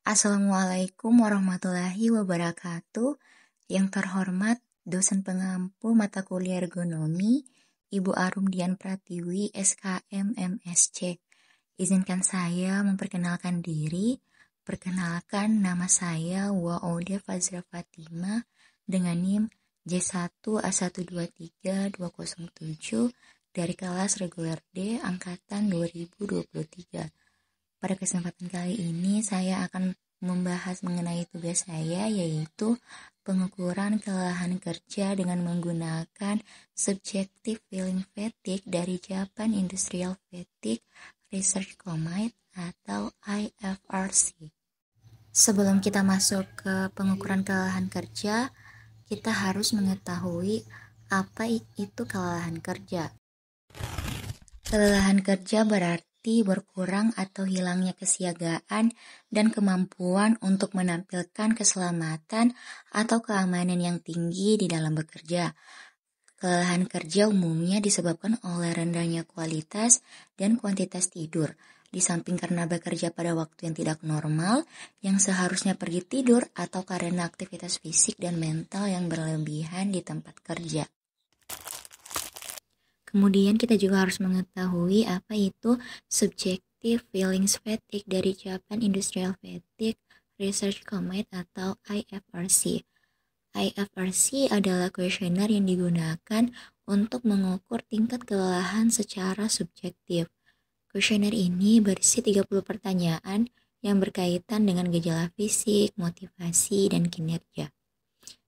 Assalamualaikum warahmatullahi wabarakatuh. Yang terhormat dosen pengampu mata kuliah ergonomi, Ibu Arum Dian Pratiwi, SKM MSc. Izinkan saya memperkenalkan diri. Perkenalkan, nama saya Waouda Fazra Fatima dengan NIM J1A123207 dari kelas reguler D angkatan 2023. Pada kesempatan kali ini saya akan membahas mengenai tugas saya, yaitu pengukuran kelelahan kerja dengan menggunakan Subjective Feeling Fatigue dari Japan Industrial Fatigue Research Committee atau IFRC. Sebelum kita masuk ke pengukuran kelelahan kerja, kita harus mengetahui apa itu kelelahan kerja. Kelelahan kerja berarti berkurang atau hilangnya kesiagaan dan kemampuan untuk menampilkan keselamatan atau keamanan yang tinggi di dalam bekerja. Kelelahan kerja umumnya disebabkan oleh rendahnya kualitas dan kuantitas tidur, di samping karena bekerja pada waktu yang tidak normal, yang seharusnya pergi tidur, atau karena aktivitas fisik dan mental yang berlebihan di tempat kerja. Kemudian kita juga harus mengetahui apa itu Subjective Feelings Fatigue dari Japan Industrial Fatigue Research Committee atau IFRC. IFRC adalah kuesioner yang digunakan untuk mengukur tingkat kelelahan secara subjektif. Kuesioner ini berisi 30 pertanyaan yang berkaitan dengan gejala fisik, motivasi, dan kinerja.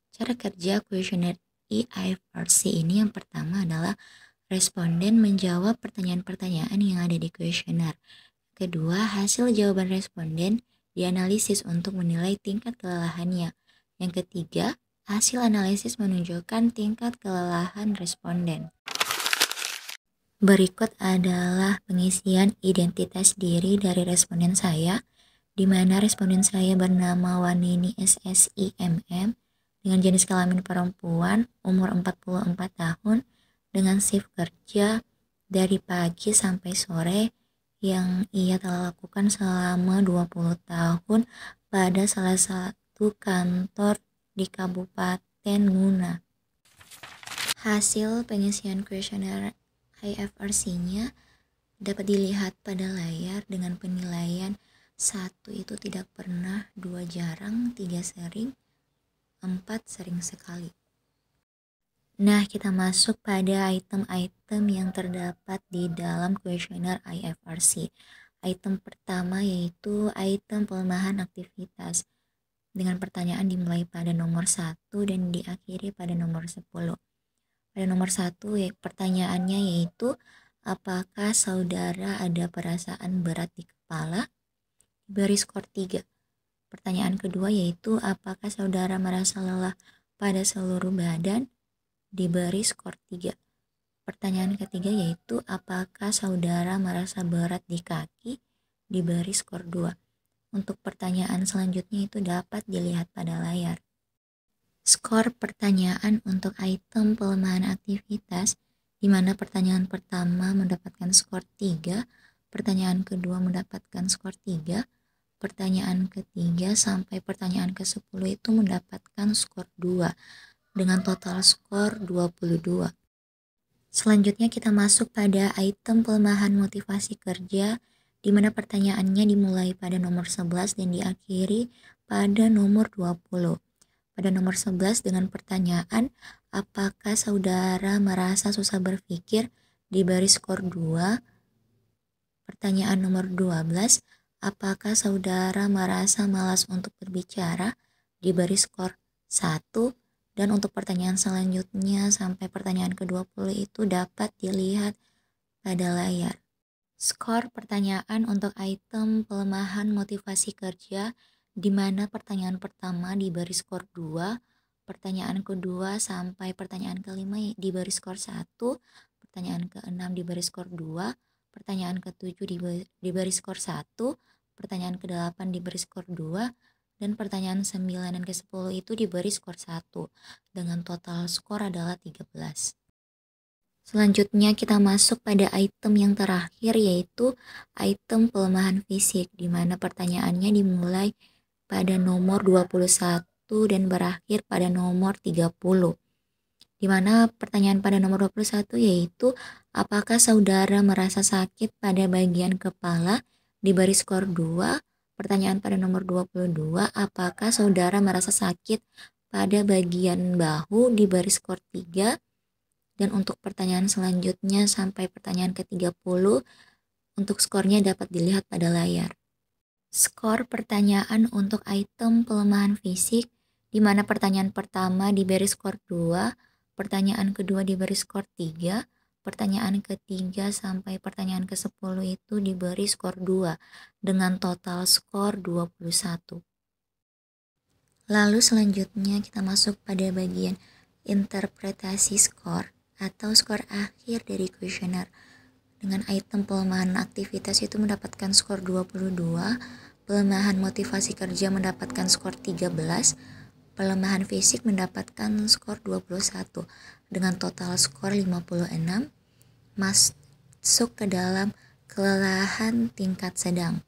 Cara kerja kuesioner IFRC ini yang pertama adalah responden menjawab pertanyaan-pertanyaan yang ada di kuesioner. Kedua, hasil jawaban responden dianalisis untuk menilai tingkat kelelahannya. Yang ketiga, hasil analisis menunjukkan tingkat kelelahan responden. Berikut adalah pengisian identitas diri dari responden saya, di mana responden saya bernama Wanini SSIMM dengan jenis kelamin perempuan, umur 44 tahun, dengan shift kerja dari pagi sampai sore yang ia telah lakukan selama 20 tahun pada salah satu kantor di Kabupaten Muna. Hasil pengisian kuesioner IFRC-nya dapat dilihat pada layar dengan penilaian 1 itu tidak pernah, 2 jarang, 3 sering, 4 sering sekali. Nah, kita masuk pada item-item yang terdapat di dalam kuesioner IFRC. Item pertama yaitu item pelemahan aktivitas, dengan pertanyaan dimulai pada nomor 1 dan diakhiri pada nomor 10. Pada nomor 1, pertanyaannya yaitu, apakah saudara ada perasaan berat di kepala? Diberi skor 3. Pertanyaan kedua yaitu, apakah saudara merasa lelah pada seluruh badan? Diberi skor 3. Pertanyaan ketiga yaitu, apakah saudara merasa berat di kaki? Diberi skor 2. Untuk pertanyaan selanjutnya itu dapat dilihat pada layar. Skor pertanyaan untuk item pelemahan aktivitas, di mana pertanyaan pertama mendapatkan skor 3, pertanyaan kedua mendapatkan skor 3, pertanyaan ketiga sampai pertanyaan ke-10 itu mendapatkan skor 2. Dengan total skor 22. Selanjutnya kita masuk pada item pelemahan motivasi kerja, di mana pertanyaannya dimulai pada nomor 11 dan diakhiri pada nomor 20. Pada nomor 11 dengan pertanyaan, apakah saudara merasa susah berpikir? Diberi skor 2. Pertanyaan nomor 12, apakah saudara merasa malas untuk berbicara? Diberi skor 1. Dan untuk pertanyaan selanjutnya sampai pertanyaan ke-20 itu dapat dilihat pada layar. Skor pertanyaan untuk item pelemahan motivasi kerja, di mana pertanyaan pertama diberi skor 2, pertanyaan kedua sampai pertanyaan kelima diberi skor 1, pertanyaan ke-6 diberi skor 2, pertanyaan ke-7 diberi skor 1, pertanyaan ke-8 diberi skor 2, dan pertanyaan 9 dan ke-10 itu diberi skor 1, dengan total skor adalah 13. Selanjutnya kita masuk pada item yang terakhir yaitu item pelemahan fisik, di mana pertanyaannya dimulai pada nomor 21 dan berakhir pada nomor 30. Di mana pertanyaan pada nomor 21 yaitu, apakah saudara merasa sakit pada bagian kepala di baris skor 2? Pertanyaan pada nomor 22, apakah saudara merasa sakit pada bagian bahu di baris skor 3? Dan untuk pertanyaan selanjutnya sampai pertanyaan ke-30, untuk skornya dapat dilihat pada layar. Skor pertanyaan untuk item pelemahan fisik, di mana pertanyaan pertama di baris skor 2, pertanyaan kedua di baris skor 3, pertanyaan ketiga sampai pertanyaan ke-10 itu diberi skor 2 dengan total skor 21. Lalu selanjutnya kita masuk pada bagian interpretasi skor atau skor akhir dari kuesioner. Dengan item pelemahan aktivitas itu mendapatkan skor 22, pelemahan motivasi kerja mendapatkan skor 13, pelemahan fisik mendapatkan skor 21 dengan total skor 56, masuk ke dalam kelelahan tingkat sedang.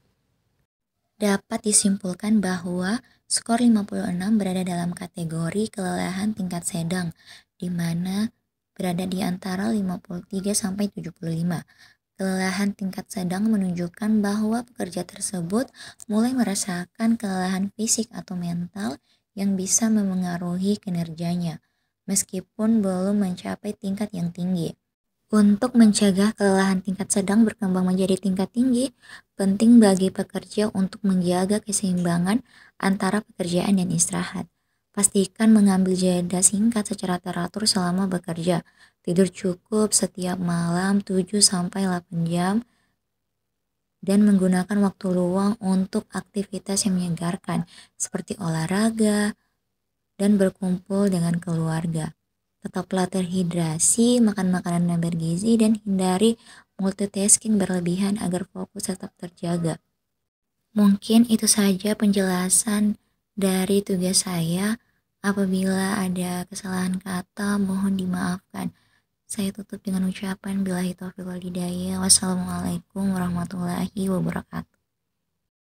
Dapat disimpulkan bahwa skor 56 berada dalam kategori kelelahan tingkat sedang, di mana berada di antara 53 sampai 75. Kelelahan tingkat sedang menunjukkan bahwa pekerja tersebut mulai merasakan kelelahan fisik atau mental yang bisa memengaruhi kinerjanya, meskipun belum mencapai tingkat yang tinggi. Untuk mencegah kelelahan tingkat sedang berkembang menjadi tingkat tinggi, penting bagi pekerja untuk menjaga keseimbangan antara pekerjaan dan istirahat. Pastikan mengambil jeda singkat secara teratur selama bekerja. Tidur cukup setiap malam 7-8 jam dan menggunakan waktu luang untuk aktivitas yang menyegarkan seperti olahraga dan berkumpul dengan keluarga. Tetaplah terhidrasi, makan makanan yang bergizi, dan hindari multitasking berlebihan agar fokus tetap terjaga. Mungkin itu saja penjelasan dari tugas saya. Apabila ada kesalahan kata, mohon dimaafkan. Saya tutup dengan ucapan billahi taufiq wal hidayah. Wassalamualaikum warahmatullahi wabarakatuh.